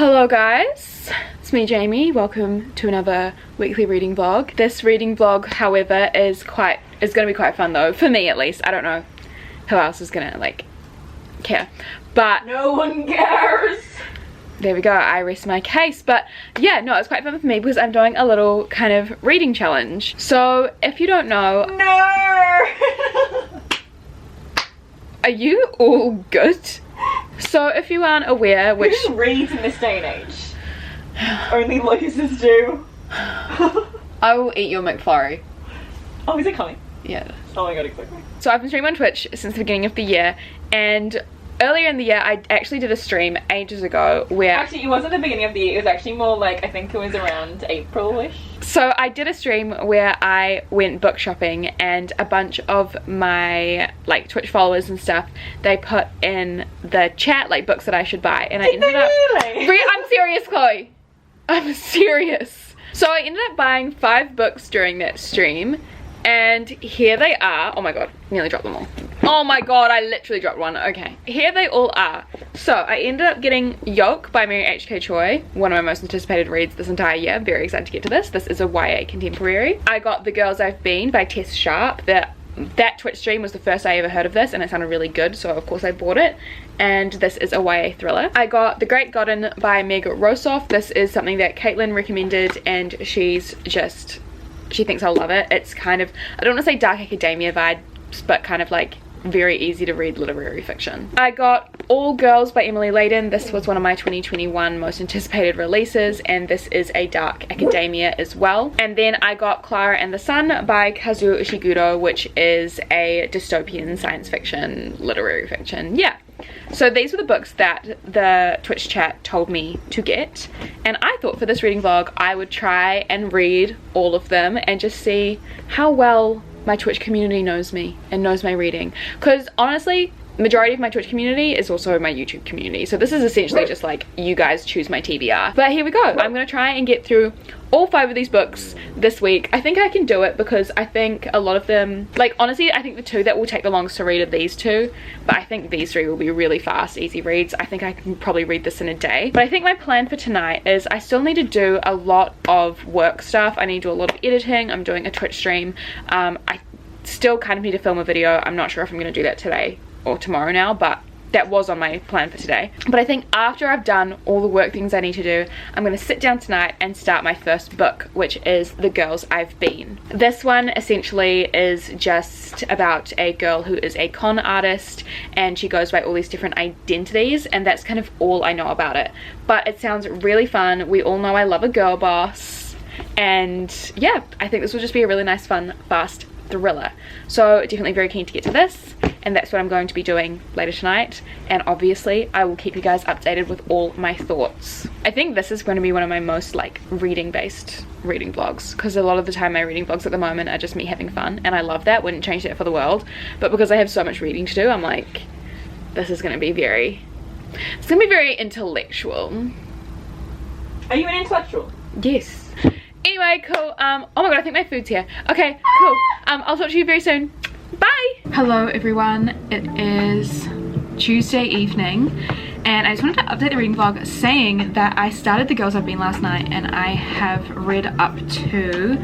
Hello guys, it's me Jamie. Welcome to another weekly reading vlog. This reading vlog, however, is going to be quite fun though, for me at least. I don't know who else is gonna like care, but no one cares. There we go, I rest my case. But yeah, no, it's quite fun for me because I'm doing a little kind of reading challenge. So if you don't know, are you all good? So if you aren't aware, which who reads in this day and age? Only losers do. I will eat your McFlurry. Oh, is it coming? Yeah. Oh my god, exactly. So I've been streaming on Twitch since the beginning of the year, and earlier in the year I actually did a stream ages ago where actually it wasn't the beginning of the year, it was actually more like, I think it was around April-ish. So I did a stream where I went book shopping, and a bunch of my like Twitch followers and stuff, they put in the chat like books that I should buy, and I ended up really? I'm serious, Chloe, I'm serious. So I ended up buying 5 books during that stream, and here they are. Oh my god, nearly dropped them all. Oh my god, I literally dropped one. Okay, here they all are. So I ended up getting Yolk by Mary H.K. Choi, one of my most anticipated reads this entire year. I'm very excited to get to this. This is a YA contemporary. I got The Girls I've Been by Tess Sharp. That Twitch stream was the first I ever heard of this, and it sounded really good, so of course I bought it. And this is a YA thriller. I got The Great Godden by Meg Rosoff. This is something that Caitlin recommended, and she thinks I'll love it. It's kind of, I don't want to say dark academia vibes, but kind of like very easy to read literary fiction. I got All Girls by Emily Layden. This was one of my 2021 most anticipated releases, and this is a dark academia as well. And then I got Klara and the Sun by Kazuo Ishiguro, which is a dystopian science fiction literary fiction. Yeah. So these were the books that the Twitch chat told me to get, and I thought for this reading vlog I would try and read all of them and just see how well my Twitch community knows me and knows my reading, because honestly majority of my Twitch community is also my YouTube community, so this is essentially just like you guys choose my TBR. But here we go, I'm gonna try and get through all 5 of these books this week. I think I can do it because I think a lot of them, like honestly I think the 2 that will take the longest to read are these 2, but I think these 3 will be really fast, easy reads. I think I can probably read this in a day. But I think my plan for tonight is I still need to do a lot of work stuff. I need to do a lot of editing. I'm doing a Twitch stream. I still kind of need to film a video. I'm not sure if I'm going to do that today or tomorrow now, but that was on my plan for today. But I think after I've done all the work things I need to do, I'm going to sit down tonight and start my first book, which is The Girls I've Been. This one essentially is just about a girl who is a con artist, and she goes by all these different identities, and that's kind of all I know about it. But it sounds really fun. We all know I love a girl boss, and yeah, I think this will just be a really nice, fun, fast thriller. So definitely very keen to get to this, and that's what I'm going to be doing later tonight, and obviously I will keep you guys updated with all my thoughts. I think this is going to be one of my most like reading based reading vlogs, because a lot of the time my reading vlogs at the moment are just me having fun, and I love that, wouldn't change that for the world. But because I have so much reading to do, I'm like, this is going to be very intellectual. Are you an intellectual? Yes. Anyway, cool. Oh my god, I think my food's here. Okay, cool. I'll talk to you very soon. Bye. Hello everyone, it is Tuesday evening, and I just wanted to update the reading vlog saying that I started The Girls I've Been last night, and I have read up to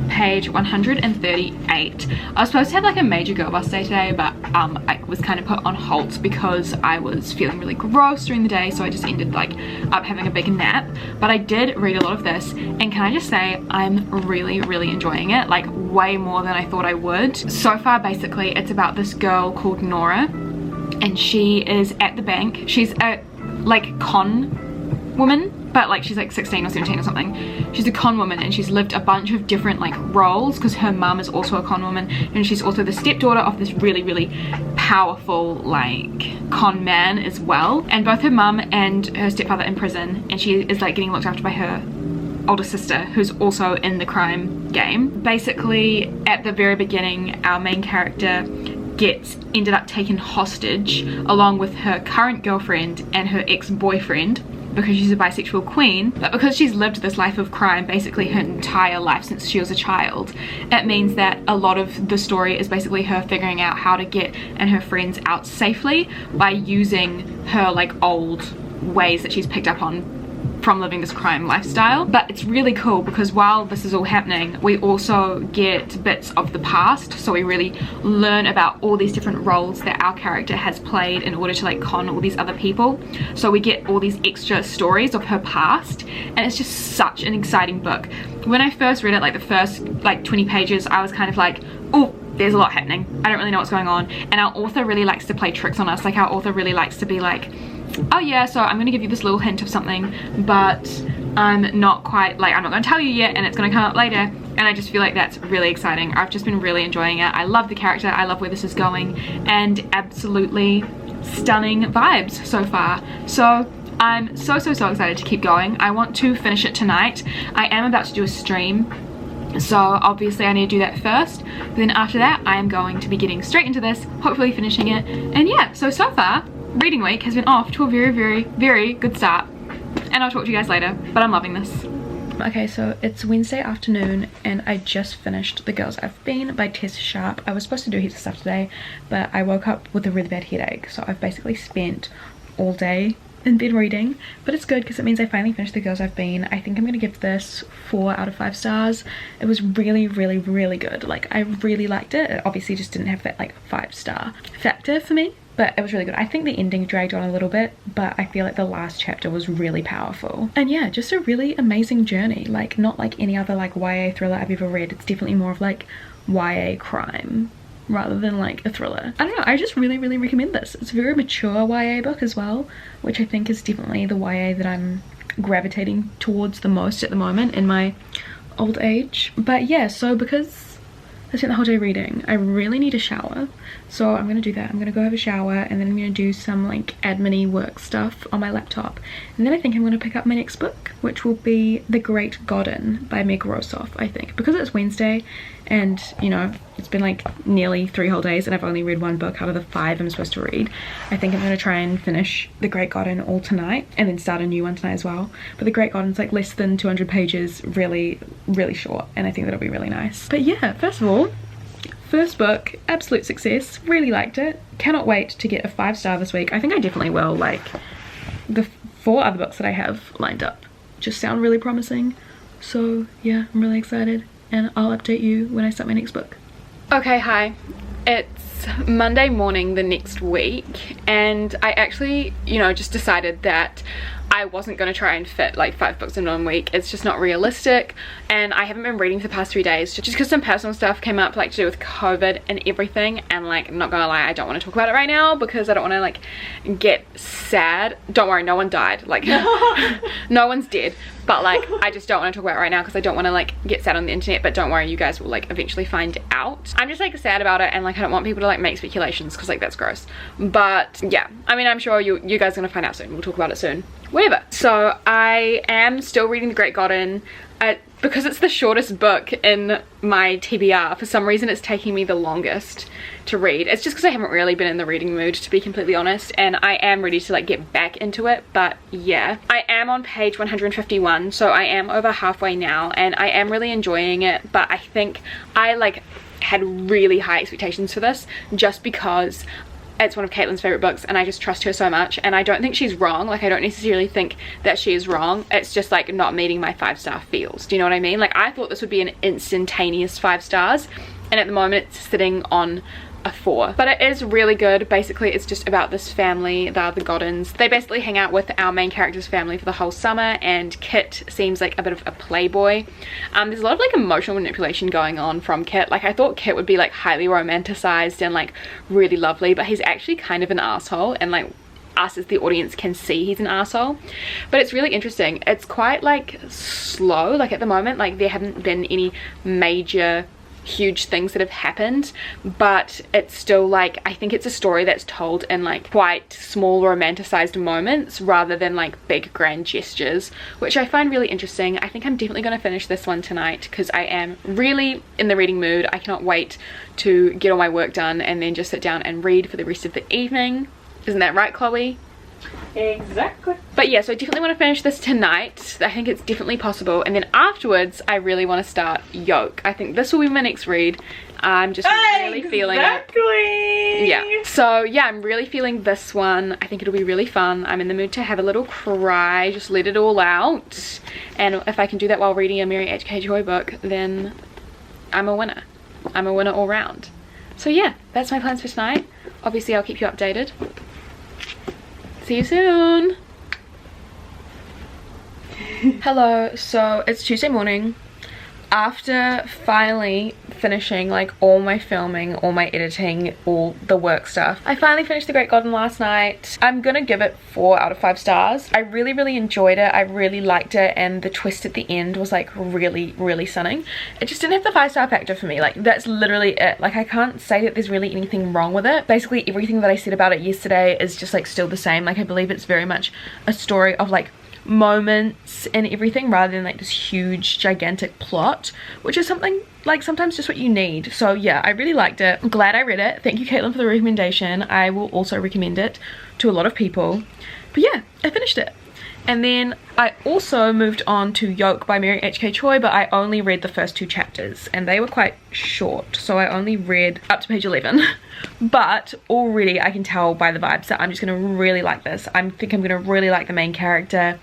page 138. I was supposed to have like a major girl boss day today, but I was kind of put on halt because I was feeling really gross during the day, so I just ended like up having a big nap. But I did read a lot of this, and can I just say I'm really enjoying it, like way more than I thought I would. So far basically it's about this girl called Nora, and she is at the bank. She's a like con woman, but like she's like 16 or 17 or something. She's a con woman, and she's lived a bunch of different like roles because her mum is also a con woman, and she's also the stepdaughter of this really powerful like con man as well. And both her mum and her stepfather are in prison, and she is like getting looked after by her older sister who's also in the crime game. Basically at the very beginning our main character ended up taken hostage along with her current girlfriend and her ex-boyfriend, because she's a bisexual queen. But because she's lived this life of crime basically her entire life since she was a child, it means that a lot of the story is basically her figuring out how to get and her friends out safely by using her like old ways that she's picked up on from living this crime lifestyle. But it's really cool because while this is all happening, we also get bits of the past, so we really learn about all these different roles that our character has played in order to like con all these other people. So we get all these extra stories of her past, and it's just such an exciting book. When I first read it, like the first like 20 pages, I was kind of like, oh, there's a lot happening, I don't really know what's going on. And our author really likes to play tricks on us. Like our author really likes to be like, oh yeah, so I'm gonna give you this little hint of something, but I'm not quite, like, I'm not gonna tell you yet, and it's gonna come up later. And I just feel like that's really exciting. I've just been really enjoying it. I love the character, I love where this is going, and absolutely stunning vibes so far. So I'm so excited to keep going. I want to finish it tonight. I am about to do a stream, so obviously I need to do that first. But then after that, I am going to be getting straight into this, hopefully finishing it. And yeah, so far, reading week has been off to a very good start. And I'll talk to you guys later, but I'm loving this. Okay, so it's Wednesday afternoon and I just finished The Girls I've Been by Tess Sharp. I was supposed to do heaps of stuff today, but I woke up with a really bad headache, so I've basically spent all day in bed reading. But it's good because it means I finally finished The Girls I've Been. I think I'm gonna give this 4 out of 5 stars. It was really good. Like, I really liked it. It obviously just didn't have that like 5-star factor for me, but it was really good. I think the ending dragged on a little bit, but I feel like the last chapter was really powerful. And yeah, just a really amazing journey. Like, not like any other like YA thriller I've ever read. It's definitely more of like YA crime rather than like a thriller. I don't know, I just really recommend this. It's a very mature YA book as well, which I think is definitely the YA that I'm gravitating towards the most at the moment in my old age. But yeah, so because I spent the whole day reading, I really need a shower, so I'm gonna do that. I'm gonna go have a shower, and then I'm gonna do some like admin-y work stuff on my laptop, and then I think I'm gonna pick up my next book, which will be The Great Godin by Meg Rosoff. I think because it's Wednesday and you know it's been like nearly 3 whole days and I've only read 1 book out of the 5 I'm supposed to read, I think I'm gonna try and finish The Great Godin all tonight and then start a new one tonight as well. But The Great Godin's like less than 200 pages, really short, and I think that'll be really nice. But yeah, first of all, first book, absolute success, really liked it. Cannot wait to get a 5-star this week. I think I definitely will. Like, the 4 other books that I have lined up just sound really promising. So yeah, I'm really excited, and I'll update you when I start my next book. Okay, hi. It's Monday morning the next week, and I actually, you know, just decided that I wasn't going to try and fit like 5 books in 1 week. It's just not realistic, and I haven't been reading for the past 3 days just because some personal stuff came up, like to do with COVID and everything, and like, I'm not gonna lie, I don't want to talk about it right now because I don't want to like get sad. Don't worry, no one died, like no one's dead, but like I just don't want to talk about it right now because I don't want to like get sad on the internet. But don't worry, you guys will like eventually find out. I'm just like sad about it, and like I don't want people to like make speculations because like that's gross. But yeah, I mean, I'm sure you guys are gonna find out soon. We'll talk about it soon, whatever. So I am still reading The Great Godin. Because it's the shortest book in my TBR, for some reason it's taking me the longest to read. It's just because I haven't really been in the reading mood, to be completely honest, and I am ready to like get back into it. But yeah, I am on page 151, so I am over halfway now, and I am really enjoying it. But I think I like had really high expectations for this just because it's one of Caitlin's favorite books and I just trust her so much, and I don't think she's wrong. Like, I don't necessarily think that she is wrong. It's just like not meeting my 5-star feels. Do you know what I mean? Like, I thought this would be an instantaneous 5 stars, and at the moment it's sitting on a 4. But it is really good. Basically, it's just about this family, the Godins. They basically hang out with our main character's family for the whole summer, and Kit seems like a bit of a playboy. There's a lot of like emotional manipulation going on from Kit. Like, I thought Kit would be like highly romanticized and like really lovely, but he's actually kind of an asshole, and like us as the audience can see he's an asshole. But it's really interesting. It's quite like slow. Like, at the moment, like there haven't been any major huge things that have happened, but it's still like, I think it's a story that's told in like quite small romanticized moments rather than like big grand gestures, which I find really interesting. I think I'm definitely going to finish this one tonight because I am really in the reading mood. I cannot wait to get all my work done and then just sit down and read for the rest of the evening. Isn't that right, Chloe? Exactly. But yeah, so I definitely want to finish this tonight. I think it's definitely possible, and then afterwards I really want to start Yolk. I think this will be my next read, I'm just really feeling it. Yeah. So yeah, I'm really feeling this one. I think it'll be really fun. I'm in the mood to have a little cry, just let it all out. And if I can do that while reading a Mary H.K. Choi book, then I'm a winner. I'm a winner all round. So yeah, that's my plans for tonight. Obviously I'll keep you updated. See you soon. Hello, so it's Tuesday morning. After finally finishing like all my filming, all my editing, all the work stuff, I finally finished The Great Garden last night. I'm gonna give it 4 out of 5 stars. I really enjoyed it. I really liked it, and the twist at the end was like really stunning. It just didn't have the 5-star factor for me. Like, that's literally it. Like, I can't say that there's really anything wrong with it. Basically everything that I said about it yesterday is just like still the same. Like, I believe it's very much a story of like moments and everything rather than like this huge gigantic plot, which is something like sometimes just what you need. So yeah, I really liked it. I'm glad I read it. Thank you, Caitlin, for the recommendation. I will also recommend it to a lot of people. But yeah, I finished it. And then I also moved on to Yolk by Mary H.K. Choi, but I only read the first 2 chapters and they were quite short, so I only read up to page 11. But already I can tell by the vibes that I'm just gonna really like this. I think I'm gonna really like the main character.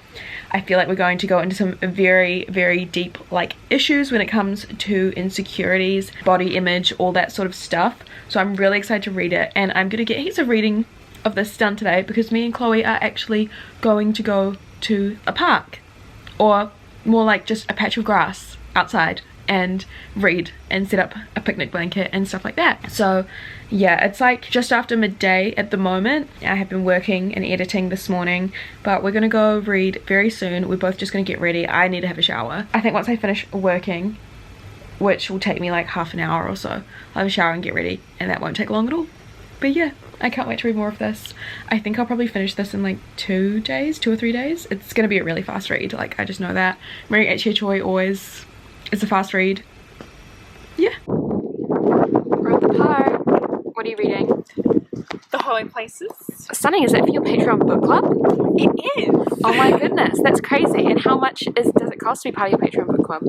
I feel like we're going to go into some very deep like issues when it comes to insecurities, body image, all that sort of stuff. So I'm really excited to read it, and I'm gonna get heaps of reading of this done today because me and Chloe are actually going to go to a park, or more like just a patch of grass outside, and read and set up a picnic blanket and stuff like that. So yeah, it's like just after midday at the moment. I have been working and editing this morning, but we're gonna go read very soon. We're both just gonna get ready. I need to have a shower. I think once I finish working, which will take me like half an hour or so, I'll have a shower and get ready, and that won't take long at all. But yeah, I can't wait to read more of this. I think I'll probably finish this in like 2 or 3 days. It's gonna be a really fast read, like I just know that. Mary H.K. Choi always is a fast read. Yeah. We're at the park. What are you reading? The Holy Places. Stunning. Is it for your Patreon book club? It is. Oh my goodness, that's crazy. And how much does it cost to be part of your Patreon book club?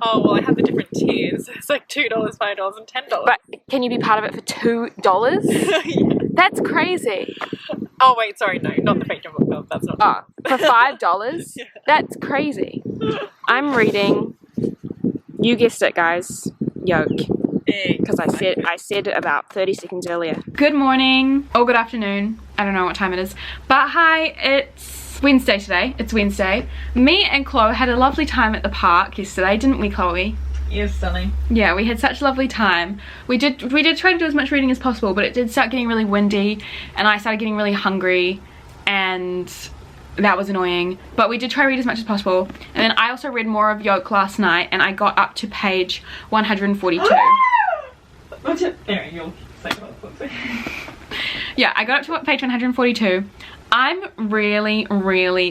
Oh, well, I have the different tiers. It's like $2, $5 and $10. But can you be part of it for $2? Yeah. That's crazy. Oh wait, sorry, no, not the Patreon book club. That's not. Oh, for $5? Yeah. That's crazy. I'm reading, you guessed it guys, Yolk. Because I said it about 30 seconds earlier. Good morning, or good afternoon, I don't know what time it is, but hi, it's Wednesday today. It's Wednesday. Me and Chloe had a lovely time at the park yesterday, didn't we, Chloe? Yes, Sunny. Yeah, we had such a lovely time. We did try to do as much reading as possible, but it did start getting really windy and I started getting really hungry, and that was annoying. But we did try to read as much as possible. And then I also read more of Yolk last night, and I got up to page 142. Yeah, I got up to page 142. I'm really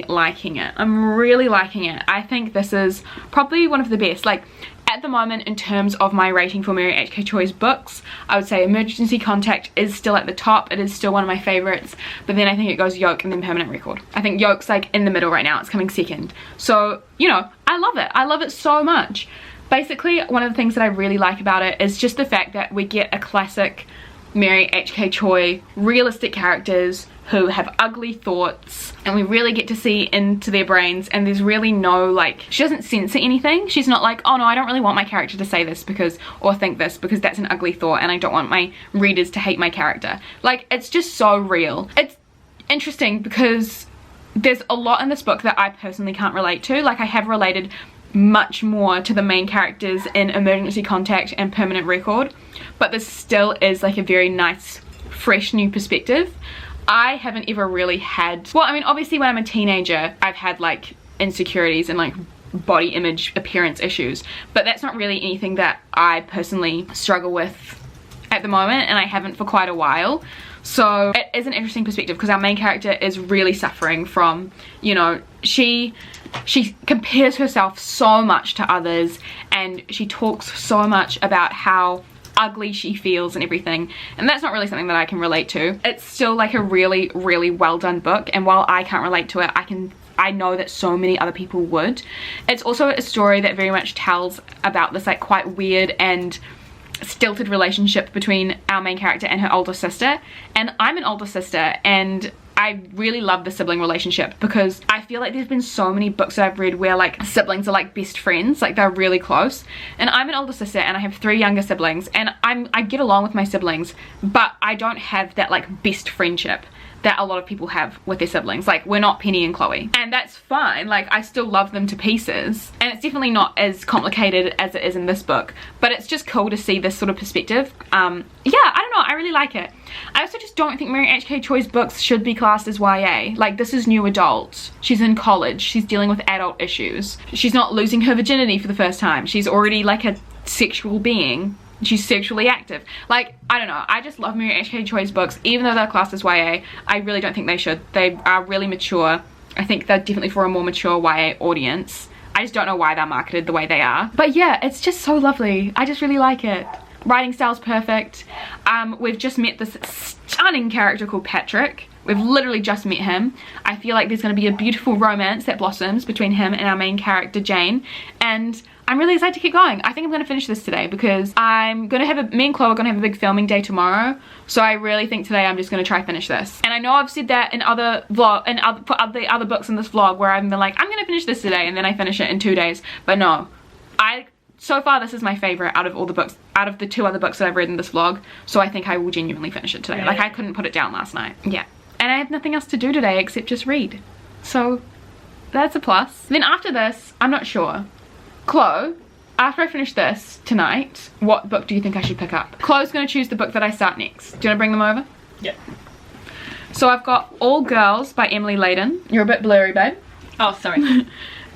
liking it. I'm really liking it. I think this is probably one of the best. Like, at the moment, in terms of my rating for Mary H.K. Choi's books, I would say Emergency Contact is still at the top. It is still one of my favorites. But then I think it goes Yolk and then Permanent Record. I think Yolk's like in the middle right now. It's coming second. So, you know, I love it. I love it so much. Basically, one of the things that I really like about it is just the fact that we get a classic Mary H.K. Choi, realistic characters who have ugly thoughts, and we really get to see into their brains, and there's really no, like, she doesn't censor anything. She's not like, oh no, I don't really want my character to say this because, or think this because that's an ugly thought and I don't want my readers to hate my character. Like, it's just so real. It's interesting because there's a lot in this book that I personally can't relate to. Like, I have related much more to the main characters in Emergency Contact and Permanent Record, but this still is like a very nice, fresh new perspective. I haven't ever really had, well, I mean, obviously when I'm a teenager, I've had like insecurities and like body image appearance issues, but that's not really anything that I personally struggle with at the moment, and I haven't for quite a while. So it is an interesting perspective because our main character is really suffering from, you know, she compares herself so much to others, and she talks so much about how ugly she feels and everything, and that's not really something that I can relate to. It's still like a really well done book, and while I can't relate to it, I know that so many other people would. It's also a story that very much tells about this like quite weird and stilted relationship between our main character and her older sister, and I'm an older sister, and I really love the sibling relationship because I feel like there's been so many books that I've read where like siblings are like best friends, like they're really close. And I'm an older sister and I have 3 younger siblings, and I get along with my siblings, but I don't have that like best friendship that a lot of people have with their siblings. Like, we're not Penny and Chloe, and that's fine. Like, I still love them to pieces, and it's definitely not as complicated as it is in this book, but it's just cool to see this sort of perspective. Yeah, I don't know, I really like it. I also just don't think Mary H.K. Choi's books should be classed as YA. Like, this is new adult. She's in college, she's dealing with adult issues. She's not losing her virginity for the first time. She's already like a sexual being. She's sexually active. Like, I don't know, I just love Mary H.K. Choi's books, even though they're classed as YA. I really don't think they should. They are really mature. I think they're definitely for a more mature YA audience. I just don't know why they're marketed the way they are. But yeah, it's just so lovely. I just really like it. Writing style's perfect. We've just met this stunning character called Patrick. We've literally just met him. I feel like there's going to be a beautiful romance that blossoms between him and our main character Jane, and I'm really excited to keep going. I think I'm going to finish this today because I'm going to have me and Chloe are going to have a big filming day tomorrow, so I really think today I'm just going to try finish this. And I know I've said that in other other books in this vlog where I've been like, I'm going to finish this today, and then I finish it in 2 days, but no, so far this is my favorite out of all the books, out of the 2 other books that I've read in this vlog, so I think I will genuinely finish it today. Yeah. Like, I couldn't put it down last night. Yeah, and I have nothing else to do today except just read, so that's a plus. Then after this, I'm not sure. Chloe, after I finish this tonight, what book do you think I should pick up? Chloe's going to choose the book that I start next. Do you want to bring them over? Yep. So I've got All Girls by Emily Layden. You're a bit blurry, babe. Oh, sorry.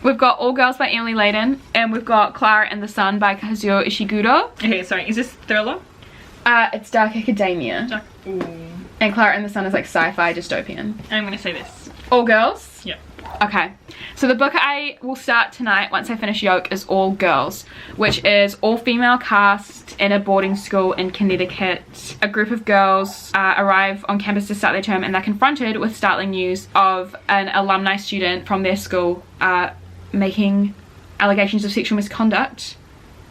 We've got All Girls by Emily Layden, and we've got Klara and the Sun by Kazuo Ishiguro. Okay, sorry. Is this thriller? It's dark academia. Ooh. And Klara and the Sun is like sci-fi dystopian. I'm going to say this. All Girls? Yep. Okay, so the book I will start tonight once I finish Yolk is All Girls, which is all female cast in a boarding school in Connecticut. A group of girls arrive on campus to start their term, and they're confronted with startling news of an alumni student from their school making allegations of sexual misconduct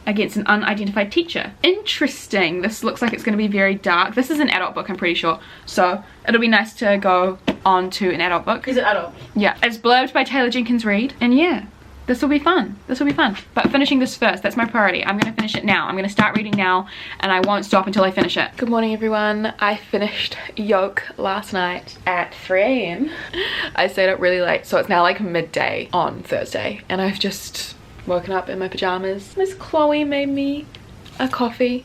against an unidentified teacher. Interesting. This looks like it's going to be very dark. This is an adult book, I'm pretty sure, so it'll be nice to go on to an adult book. Is it adult? Yeah. It's blurbed by Taylor Jenkins Reid, and yeah, this will be fun. This will be fun. But finishing this first, that's my priority. I'm going to finish it now. I'm going to start reading now, and I won't stop until I finish it. Good morning, everyone. I finished Yolk last night at 3 AM. I stayed up really late, so it's now like midday on Thursday, and I've just woken up in my pajamas. Miss Chloe made me a coffee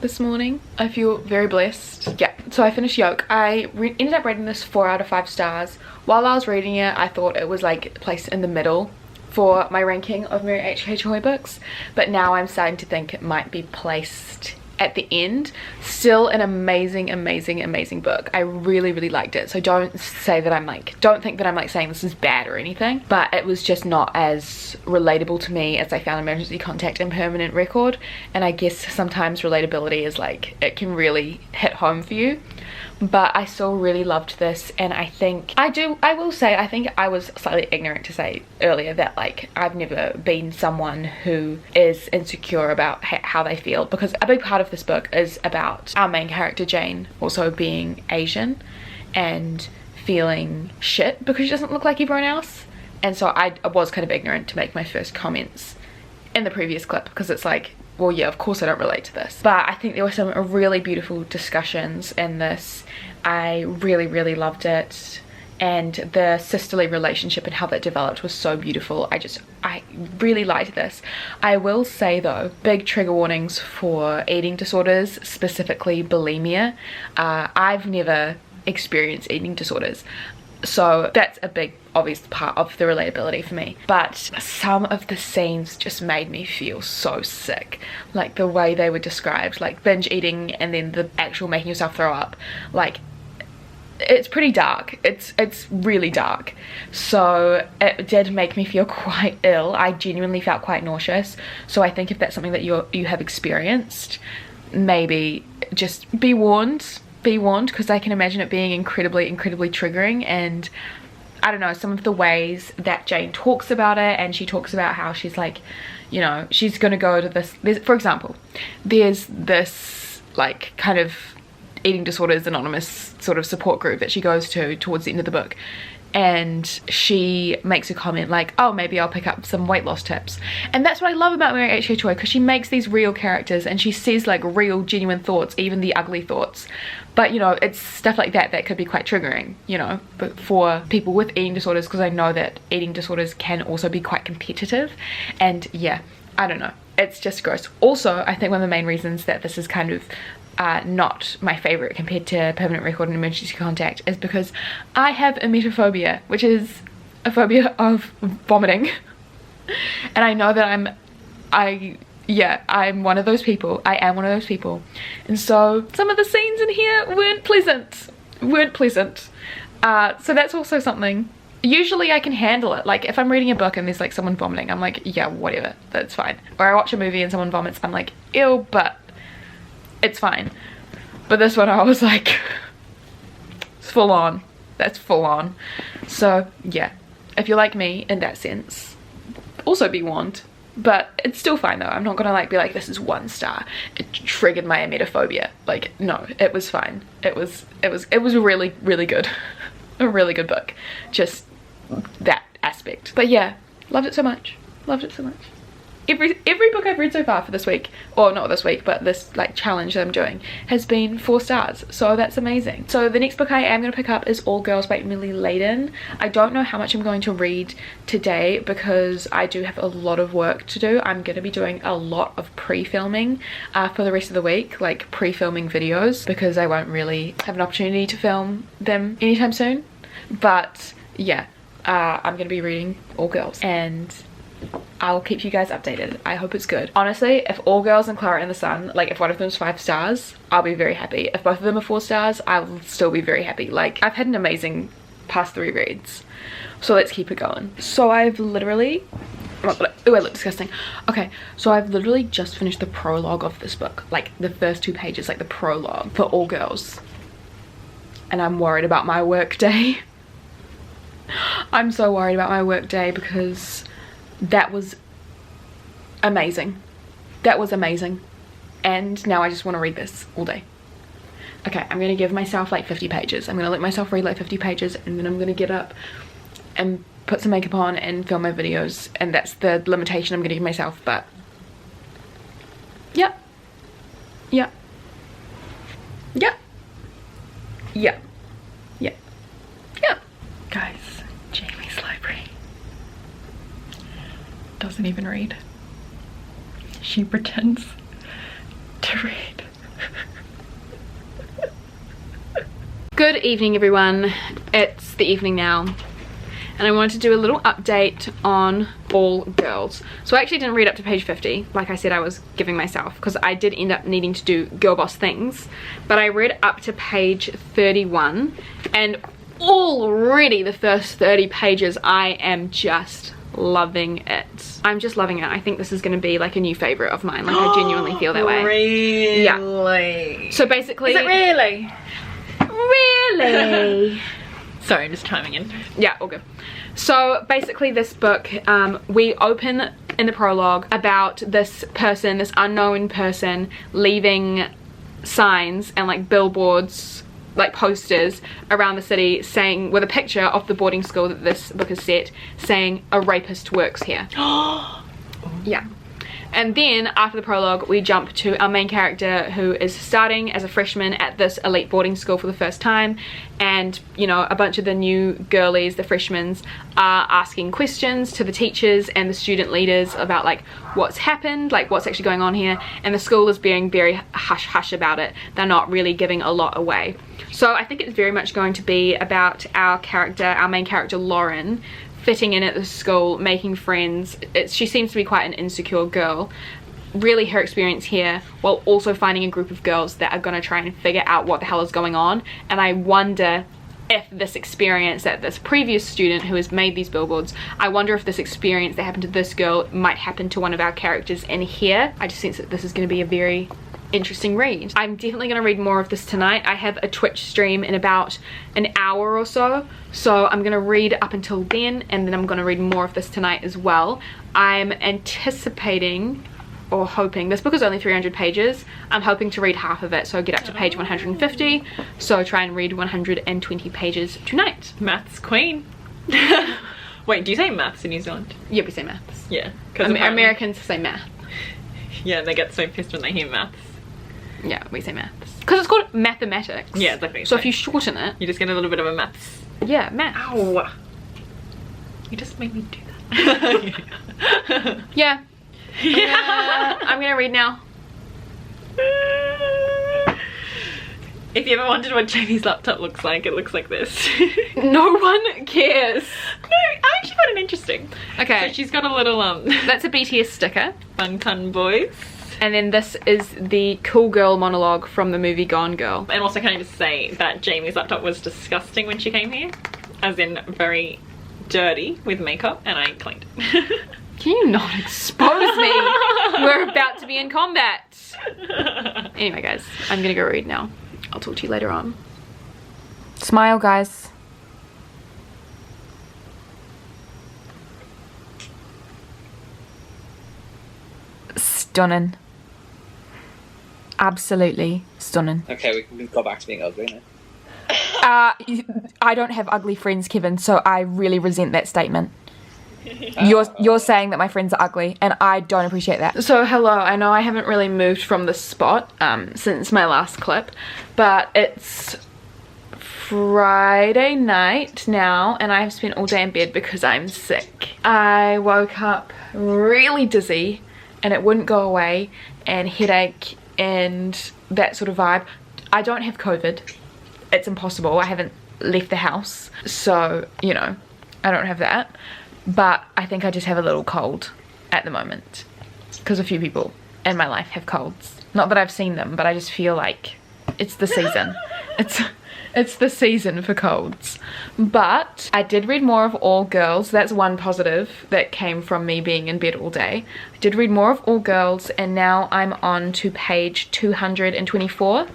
this morning. I feel very blessed. Yeah, so I finished Yolk. I ended up rating this 4 out of 5 stars. While I was reading it, I thought it was like placed in the middle for my ranking of Mary H.K. Choi books, but now I'm starting to think it might be placed at the end. Still an amazing book. I really liked it, so don't say that don't think that I'm like saying this is bad or anything, but it was just not as relatable to me as I found Emergency Contact and Permanent Record, and I guess sometimes relatability is like, it can really hit home for you. But I still really loved this, and I think I will say I think I was slightly ignorant to say earlier that like I've never been someone who is insecure about how they feel, because a big part of this book is about our main character Jane also being Asian and feeling shit because she doesn't look like everyone else. And so I was kind of ignorant to make my first comments in the previous clip, because it's like, well, yeah, of course I don't relate to this. But I think there were some really beautiful discussions in this. I really loved it, and the sisterly relationship and how that developed was so beautiful. I really liked this. I will say though, big trigger warnings for eating disorders, specifically bulimia. I've never experienced eating disorders, so that's a big obvious part of the relatability for me, but some of the scenes just made me feel so sick, like the way they were described, like binge eating and then the actual making yourself throw up. Like, it's pretty dark. It's really dark, so it did make me feel quite ill. I genuinely felt quite nauseous, so I think if that's something that you have experienced, maybe just be warned, because I can imagine it being incredibly triggering, and I don't know, some of the ways that Jane talks about it, and she talks about how she's like, you know, she's gonna go to this, for example, there's this like kind of eating disorders anonymous sort of support group that she goes to towards the end of the book, and she makes a comment like, oh, maybe I'll pick up some weight loss tips. And that's what I love about Mary H.K. Choi, because she makes these real characters and she says like real genuine thoughts, even the ugly thoughts. But you know, it's stuff like that that could be quite triggering, you know, but for people with eating disorders, because I know that eating disorders can also be quite competitive. And yeah, I don't know, it's just gross. Also, I think one of the main reasons that this is kind of not my favorite compared to Permanent Record and Emergency Contact is because I have emetophobia, which is a phobia of vomiting. And I know that I'm one of those people. I am one of those people. And so some of the scenes in here weren't pleasant. So that's also something. Usually I can handle it. Like if I'm reading a book and there's like someone vomiting, I'm like, yeah, whatever, that's fine. Or I watch a movie and someone vomits, I'm like, ew, but it's fine. But this one I was like, it's full on. That's full on. So yeah, if you're like me in that sense, also be warned. But it's still fine though. I'm not gonna like be like, this is 1 star, it triggered my emetophobia. Like no, it was fine. It was really, really good. A really good book, just that aspect. But yeah, loved it so much. Every book I've read so far for this week, or not this week, but this like challenge that I'm doing, has been 4 stars, so that's amazing. So the next book I am going to pick up is All Girls by Emily Layden. I don't know how much I'm going to read today because I do have a lot of work to do. I'm going to be doing a lot of pre-filming for the rest of the week, like pre-filming videos, because I won't really have an opportunity to film them anytime soon. But yeah, I'm going to be reading All Girls, and I'll keep you guys updated. I hope it's good. Honestly, if All Girls and Klara and the Sun, like if one of them is 5 stars, I'll be very happy. If both of them are 4 stars, I'll still be very happy. Like I've had an amazing past 3 reads, so let's keep it going. So I've literally, oh I look disgusting. Okay, so I've literally just finished the prologue of this book, like the first 2 pages, like the prologue for All Girls, and I'm worried about my work day. I'm so worried about my work day because that was amazing. And now I just want to read this all day. Okay, I'm gonna give myself like 50 pages. I'm gonna let myself read like 50 pages, and then I'm gonna get up and put some makeup on and film my videos, and that's the limitation I'm gonna give myself. But yeah, guys, Jamie's library doesn't even read. She pretends to read. Good evening everyone, it's the evening now, and I wanted to do a little update on All Girls. So I actually didn't read up to page 50 like I said I was giving myself, because I did end up needing to do girl boss things, but I read up to page 31, and already the first 30 pages I am just loving it. I'm just loving it. I think this is going to be like a new favorite of mine. Like I genuinely feel that way. Really? Yeah. So basically, is it really? Really? Sorry, just chiming in. Yeah, all good. So basically this book, we open in the prologue about this person, this unknown person, leaving signs and like billboards, like posters around the city saying, with a picture of the boarding school that this book is set, saying a rapist works here. Yeah. And then after the prologue we jump to our main character, who is starting as a freshman at this elite boarding school for the first time, and you know, a bunch of the new girlies, the freshmen, are asking questions to the teachers and the student leaders about like what's happened, like what's actually going on here, and the school is being very hush hush about it. They're not really giving a lot away. So I think it's very much going to be about our character, our main character Lauren, fitting in at the school, making friends. She seems to be quite an insecure girl. Really her experience here, while also finding a group of girls that are going to try and figure out what the hell is going on. And I wonder if this experience that this previous student who has made these billboards, I wonder if this experience that happened to this girl might happen to one of our characters in here. I just sense that this is going to be a very interesting read. I'm definitely going to read more of this tonight. I have a Twitch stream in about an hour or so, so I'm going to read up until then, and then I'm going to read more of this tonight as well. I'm anticipating or hoping, this book is only 300 pages, I'm hoping to read half of it, so get up to page 150, so try and read 120 pages tonight. Maths queen. Wait, do you say maths in New Zealand? Yeah, we say maths. Yeah. Americans say math. Yeah, they get so pissed when they hear maths. Yeah, we say maths. Because it's called mathematics. Yeah, exactly. So if you shorten it, you just get a little bit of a maths. Yeah, maths. Ow. You just made me do that. Yeah. I'm gonna read now. If you ever wondered what Jamie's laptop looks like, it looks like this. No one cares. No, I actually found it interesting. Okay. So she's got a little That's a BTS sticker. Fun Fun Boys. And then this is the cool girl monologue from the movie Gone Girl. And also, can I just say that Jamie's laptop was disgusting when she came here, as in very dirty with makeup, and I cleaned it. Can you not expose me? We're about to be in combat. Anyway guys, I'm gonna go read now. I'll talk to you later on. Smile guys. Stunning. Absolutely stunning. Okay, we can go back to being ugly now. I don't have ugly friends, Kevin, so I really resent that statement. You're saying that my friends are ugly, and I don't appreciate that. So hello, I know I haven't really moved from this spot since my last clip, but it's Friday night now, and I've spent all day in bed because I'm sick. I woke up really dizzy, and it wouldn't go away, and headache, and that sort of vibe. I don't have COVID. It's impossible. I haven't left the house, so, you know, I don't have that. But I think I just have a little cold at the moment because a few people in my life have colds. Not that I've seen them, but I just feel like it's the season. It's the season for colds. But I did read more of All Girls. That's one positive that came from me being in bed all day. I did read more of All Girls, and now I'm on to page 224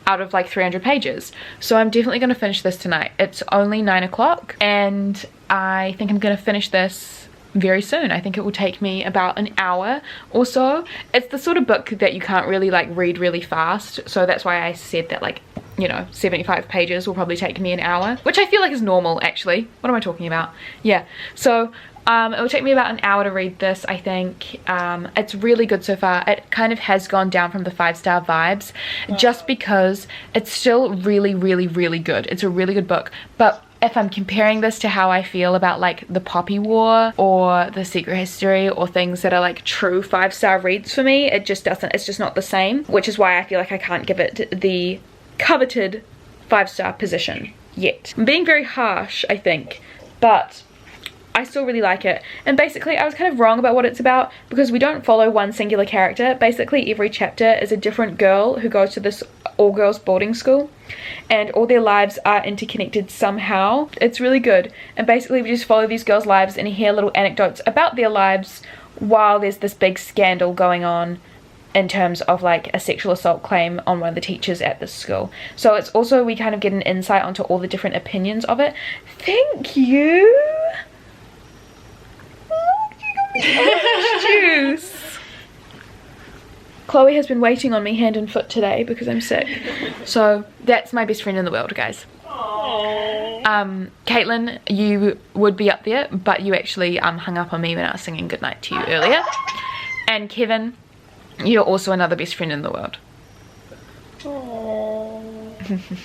out of like 300 pages. So I'm definitely going to finish this tonight. It's only 9 o'clock, and I think I'm going to finish this very soon. I think it will take me about an hour or so. It's the sort of book that you can't really like read really fast, so that's why I said that, like, you know, 75 pages will probably take me an hour, which I feel like is normal actually. What am I talking about? Yeah, so it will take me about an hour to read this, I think. It's really good so far. It kind of has gone down from the 5-star vibes just because it's still really, really, really good. It's a really good book, but if I'm comparing this to how I feel about like the Poppy War or the Secret History or things that are like true 5-star reads for me, it just doesn't, it's just not the same, which is why I feel like I can't give it the coveted 5-star position yet. I'm being very harsh, I think, but I still really like it. And basically I was kind of wrong about what it's about because we don't follow one singular character. Basically every chapter is a different girl who goes to this all-girls boarding school, and all their lives are interconnected somehow. It's really good, and basically we just follow these girls' lives and hear little anecdotes about their lives while there's this big scandal going on in terms of like a sexual assault claim on one of the teachers at this school. So it's also, we kind of get an insight onto all the different opinions of it. Thank you. Orange juice. Chloe has been waiting on me hand and foot today because I'm sick. So that's my best friend in the world, guys. Caitlin, you would be up there, but you actually hung up on me when I was singing goodnight to you earlier. And Kevin, you're also another best friend in the world.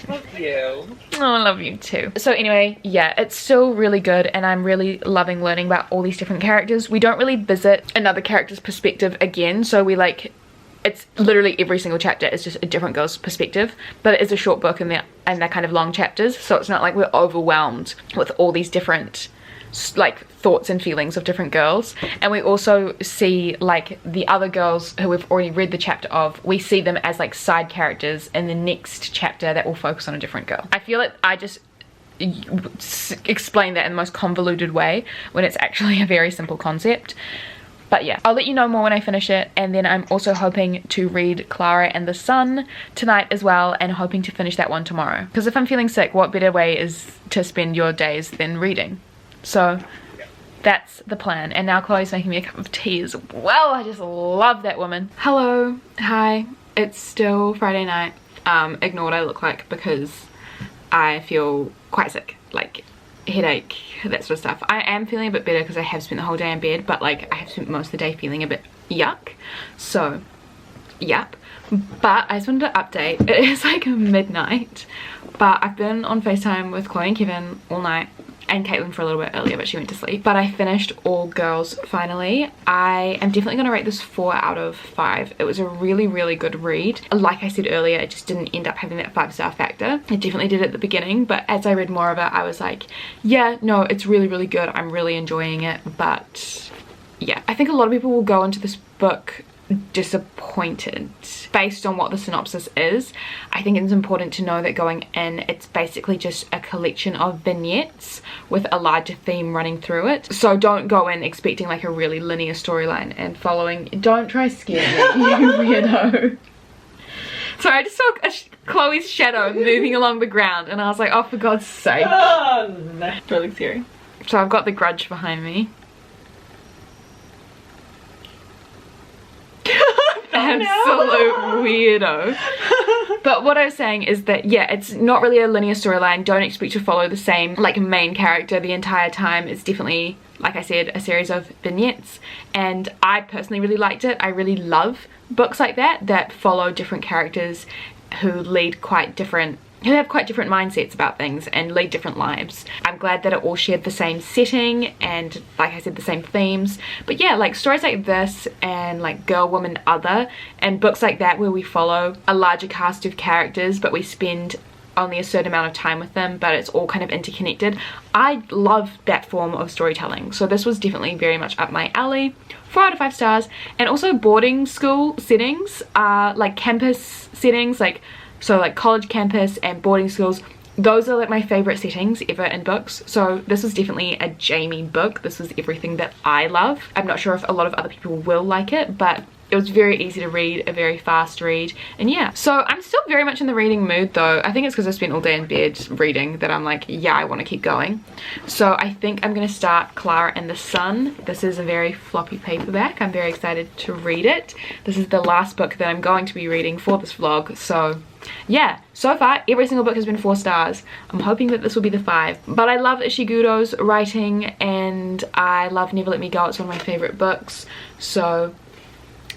Love you. Oh, I love you too. So anyway, yeah, it's still really good, and I'm really loving learning about all these different characters. We don't really visit another character's perspective again, so we like, it's literally every single chapter is just a different girl's perspective, but it is a short book and they're kind of long chapters, so it's not like we're overwhelmed with all these different like thoughts and feelings of different girls. And we also see like the other girls who we've already read the chapter of, we see them as like side characters in the next chapter that will focus on a different girl. I feel like I just explain that in the most convoluted way when it's actually a very simple concept. But yeah, I'll let you know more when I finish it. And then I'm also hoping to read Klara and the Sun tonight as well, and hoping to finish that one tomorrow. Because if I'm feeling sick, what better way is to spend your days than reading? So that's the plan. And now Chloe's making me a cup of tea as well. I just love that woman. Hello, hi, it's still Friday night. Ignore what I look like because I feel quite sick, like headache, that sort of stuff. I am feeling a bit better because I have spent the whole day in bed, but like I have spent most of the day feeling a bit yuck. So yep. But I just wanted to update. It is like midnight, but I've been on FaceTime with Chloe and Kevin all night, and Caitlin for a little bit earlier, but she went to sleep. But I finished All Girls finally. I am definitely gonna rate this 4 out of 5. It was a really, really good read. Like I said earlier, it just didn't end up having that 5-star factor. It definitely did at the beginning, but as I read more of it, I was like, yeah, no, it's really, really good. I'm really enjoying it. But yeah, I think a lot of people will go into this book disappointed based on what the synopsis is. I think it's important to know that going in, it's basically just a collection of vignettes with a larger theme running through it. So don't go in expecting like a really linear storyline and following. Don't try scare me, you weirdo. So I just saw Chloe's shadow moving along the ground and I was like, oh, for God's sake. Oh, no. Really scary. So I've got The Grudge behind me. Absolute weirdo. But what I was saying is that, yeah, it's not really a linear storyline. Don't expect to follow the same like main character the entire time. It's definitely, like I said, a series of vignettes, and I personally really liked it. I really love books like that follow different characters who lead quite different, who have quite different mindsets about things and lead different lives. I'm glad that it all shared the same setting and, like I said, the same themes. But yeah, like stories like this and like Girl, Woman, Other, and books like that where we follow a larger cast of characters but we spend only a certain amount of time with them, but it's all kind of interconnected. I love that form of storytelling. So this was definitely very much up my alley. 4 out of 5 stars. And also boarding school settings are like campus settings, like so like college campus and boarding schools. Those are like my favorite settings ever in books. So this was definitely a Jamie book. This was everything that I love. I'm not sure if a lot of other people will like it, but it was very easy to read, a very fast read, and yeah. So I'm still very much in the reading mood though. I think it's because I spent all day in bed reading that I'm like, yeah, I want to keep going. So I think I'm going to start Klara and the Sun. This is a very floppy paperback. I'm very excited to read it. This is the last book that I'm going to be reading for this vlog, so yeah. So far every single book has been 4 stars. I'm hoping that this will be the 5. But I love Ishiguro's writing and I love Never Let Me Go. It's one of my favorite books. So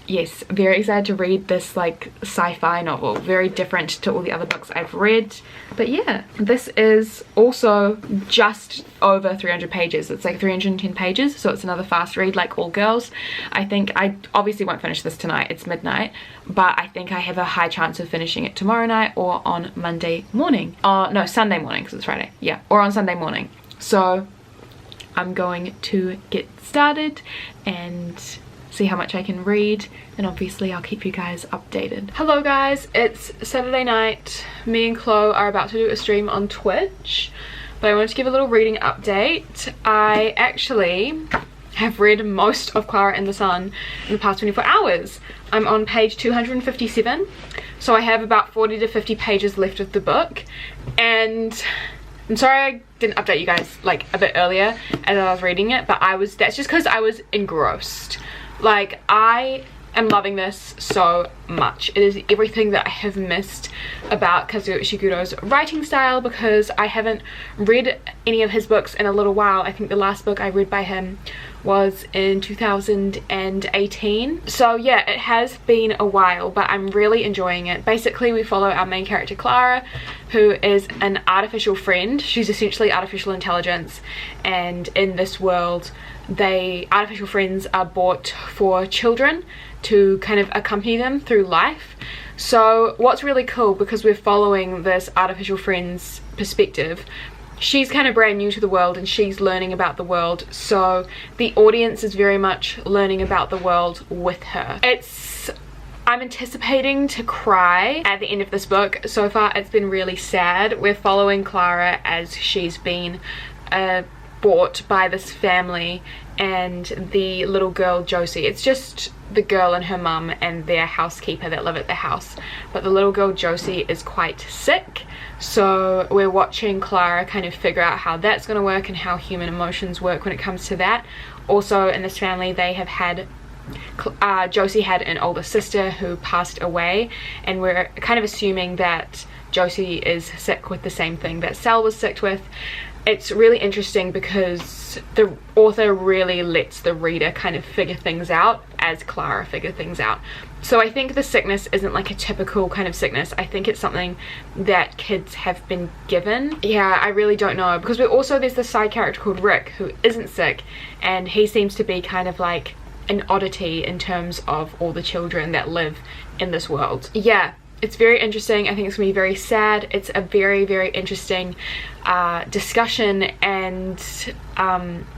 yes, very excited to read this like sci-fi novel. Very different to all the other books I've read. But yeah, this is also just over 300 pages. It's like 310 pages, so it's another fast read like All Girls. I think I obviously won't finish this tonight, it's midnight, but I think I have a high chance of finishing it tomorrow night or on Monday morning. No, Sunday morning because it's Friday. Yeah, or on Sunday morning. So I'm going to get started and see how much I can read, and obviously I'll keep you guys updated. Hello guys, it's Saturday night. Me and Chloe are about to do a stream on Twitch, but I wanted to give a little reading update. I actually have read most of Klara and the Sun in the past 24 hours. I'm on page 257, so I have about 40 to 50 pages left of the book, and I'm sorry I didn't update you guys like a bit earlier as I was reading it, but that's just because I was engrossed. Like, I am loving this so much. It is everything that I have missed about Kazuo Ishiguro's writing style, because I haven't read any of his books in a little while. I think the last book I read by him was in 2018. So yeah, it has been a while, but I'm really enjoying it. Basically, we follow our main character Klara, who is an artificial friend. She's essentially artificial intelligence, and in this world, artificial friends are bought for children to kind of accompany them through life. So what's really cool, because we're following this artificial friend's perspective, she's kind of brand new to the world and she's learning about the world, so the audience is very much learning about the world with her. I'm anticipating to cry at the end of this book. So far it's been really sad. We're following Klara as she's been bought by this family, and the little girl Josie. It's just the girl and her mum and their housekeeper that live at the house, but the little girl Josie is quite sick, so we're watching Klara kind of figure out how that's going to work and how human emotions work when it comes to that. Also in this family they have had Josie had an older sister who passed away, and we're kind of assuming that Josie is sick with the same thing that Sal was sick with. It's really interesting because the author really lets the reader kind of figure things out as Klara figured things out. So I think the sickness isn't like a typical kind of sickness. I think it's something that kids have been given. Yeah, I really don't know, because there's this side character called Rick who isn't sick, and he seems to be kind of like an oddity in terms of all the children that live in this world. Yeah, it's very interesting. I think it's gonna be very sad. It's a very, very interesting discussion and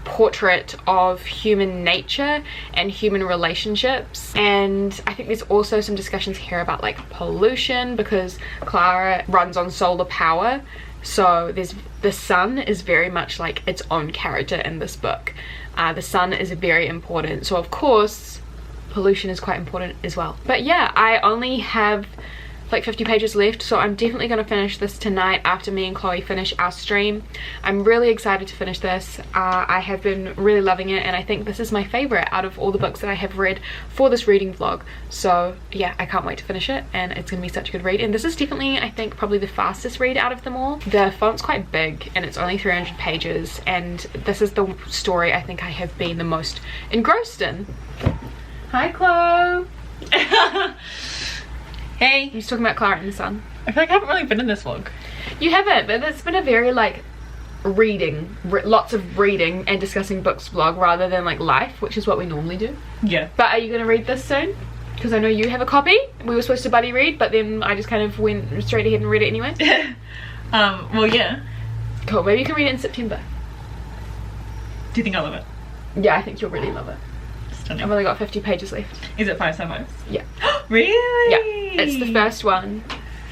portrait of human nature and human relationships. And I think there's also some discussions here about like pollution, because Klara runs on solar power, so the sun is very much like its own character in this book. The sun is very important, so of course pollution is quite important as well. But yeah, I only have like 50 pages left, so I'm definitely going to finish this tonight after me and Chloe finish our stream. I'm really excited to finish this. I have been really loving it, and I think this is my favorite out of all the books that I have read for this reading vlog. So yeah, I can't wait to finish it, and it's gonna be such a good read. And this is definitely, I think, probably the fastest read out of them all. The font's quite big and it's only 300 pages, and this is the story I think I have been the most engrossed in. Hi Chloe. Hey. I'm just talking about Klara and the sun. I feel like I haven't really been in this vlog. You haven't, but it's been a very like lots of reading and discussing books vlog rather than like life, which is what we normally do. Yeah. But are you going to read this soon? Because I know you have a copy. We were supposed to buddy read, but then I just kind of went straight ahead and read it anyway. Well, yeah. Cool, maybe you can read it in September. Do you think I'll love it? Yeah, I think you'll really love it. Stunning. I've only got 50 pages left. Is it 5 star books? Yeah. Really? Yeah. It's the first one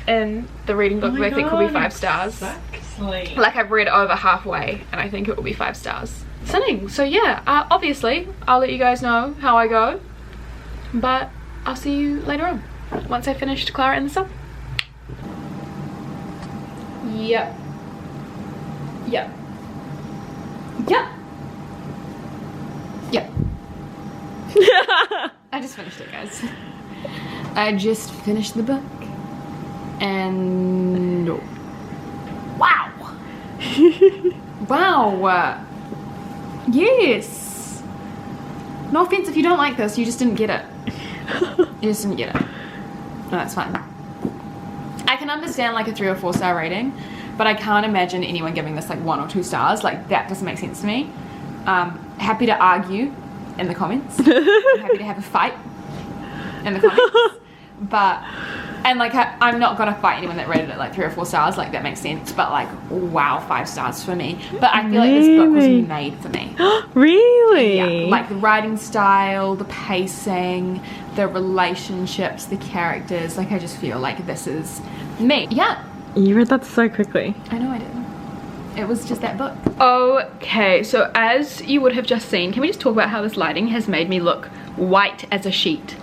in the reading book that I think will be 5 stars. Exactly. Like I've read over halfway and I think it will be 5 stars. Stunning. So yeah, obviously I'll let you guys know how I go, but I'll see you later on once I finished Klara and the Sun. Yep. Yep. Yep. Yep. I just finished it, guys. I just finished the book, and wow. Wow. Yes. No offense if you don't like this, you just didn't get it. You just didn't get it. No, that's fine. I can understand like a 3 or 4 star rating, but I can't imagine anyone giving this like 1 or 2 stars. Like that doesn't make sense to me. Happy to argue in the comments. I'm happy to have a fight in the comments. But, and like I'm not gonna fight anyone that rated it like 3 or 4 stars, like that makes sense, but like wow, 5 stars for me. But I feel like this book was made for me. Really? Yeah, like the writing style, the pacing, the relationships, the characters, like I just feel like this is me. Yeah. You read that so quickly. I know I did. It was just that book. Okay, so as you would have just seen, can we just talk about how this lighting has made me look white as a sheet?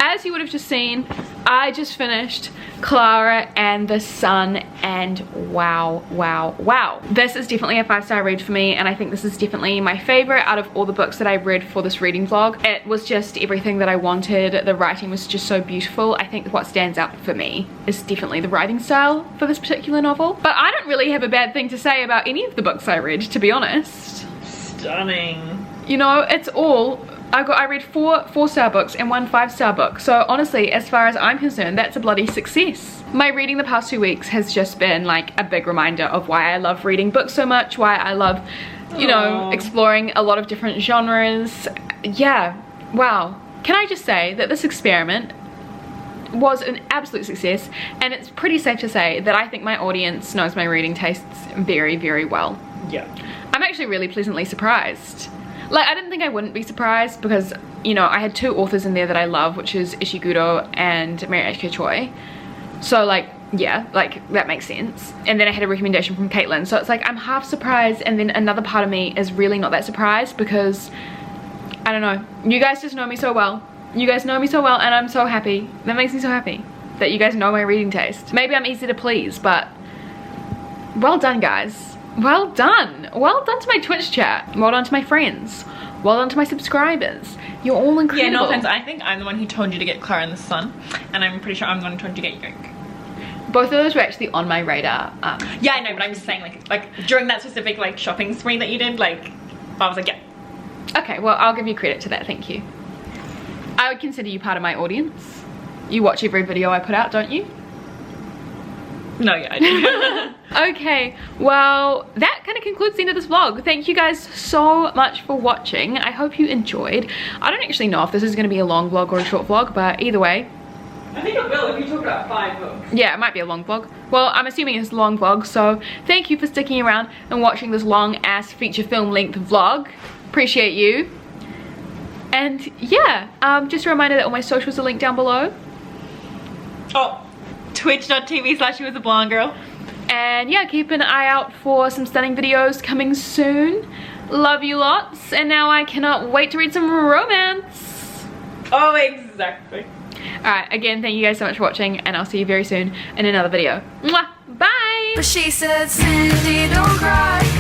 As you would have just seen, I just finished Klara and the Sun, and wow, wow, wow. This is definitely a 5-star read for me, and I think this is definitely my favorite out of all the books that I read for this reading vlog. It was just everything that I wanted. The writing was just so beautiful. I think what stands out for me is definitely the writing style for this particular novel. But I don't really have a bad thing to say about any of the books I read, to be honest. Stunning. You know, it's all, I read 4 4-star books and 1 5-star book. So honestly, as far as I'm concerned, that's a bloody success. My reading the past 2 weeks has just been like a big reminder of why I love reading books so much, why I love, you know, exploring a lot of different genres. Yeah, wow. Can I just say that this experiment was an absolute success, and it's pretty safe to say that I think my audience knows my reading tastes very, very well. Yeah. I'm actually really pleasantly surprised. Like, I didn't think I wouldn't be surprised because, you know, I had 2 authors in there that I love, which is Ishiguro and Mary H.K. Choi. So, like, yeah, like that makes sense. And then I had a recommendation from Caitlin, so it's like I'm half surprised, and then another part of me is really not that surprised because I don't know, you guys just know me so well. You guys know me so well, and I'm so happy. That makes me so happy that you guys know my reading taste. Maybe I'm easy to please, but well done, guys. Well done. Well done to my Twitch chat. Well done to my friends. Well done to my subscribers. You're all incredible. Yeah, no offense, I think I'm the one who told you to get Klara in the Sun, and I'm pretty sure I'm the one who told you to get Yolk. Both of those were actually on my radar. Yeah, I know, but I'm just saying, like during that specific like shopping spree that you did, like I was like, yeah. Okay, well, I'll give you credit to that, thank you. I would consider you part of my audience. You watch every video I put out, don't you? No, yeah, I do. Okay, well, that kind of concludes the end of this vlog. Thank you guys so much for watching. I hope you enjoyed. I don't actually know if this is going to be a long vlog or a short vlog, but either way. I think it will if you talk about 5 books. Yeah, it might be a long vlog. Well, I'm assuming it's a long vlog, so thank you for sticking around and watching this long-ass feature film length vlog. Appreciate you. And yeah, just a reminder that all my socials are linked down below. Oh, twitch.tv/whoisablondegirl. And yeah, keep an eye out for some stunning videos coming soon. Love you lots, and now I cannot wait to read some romance. Oh, exactly. Alright, again, thank you guys so much for watching, and I'll see you very soon in another video. Mwah! Bye! But she said, Cindy, don't cry.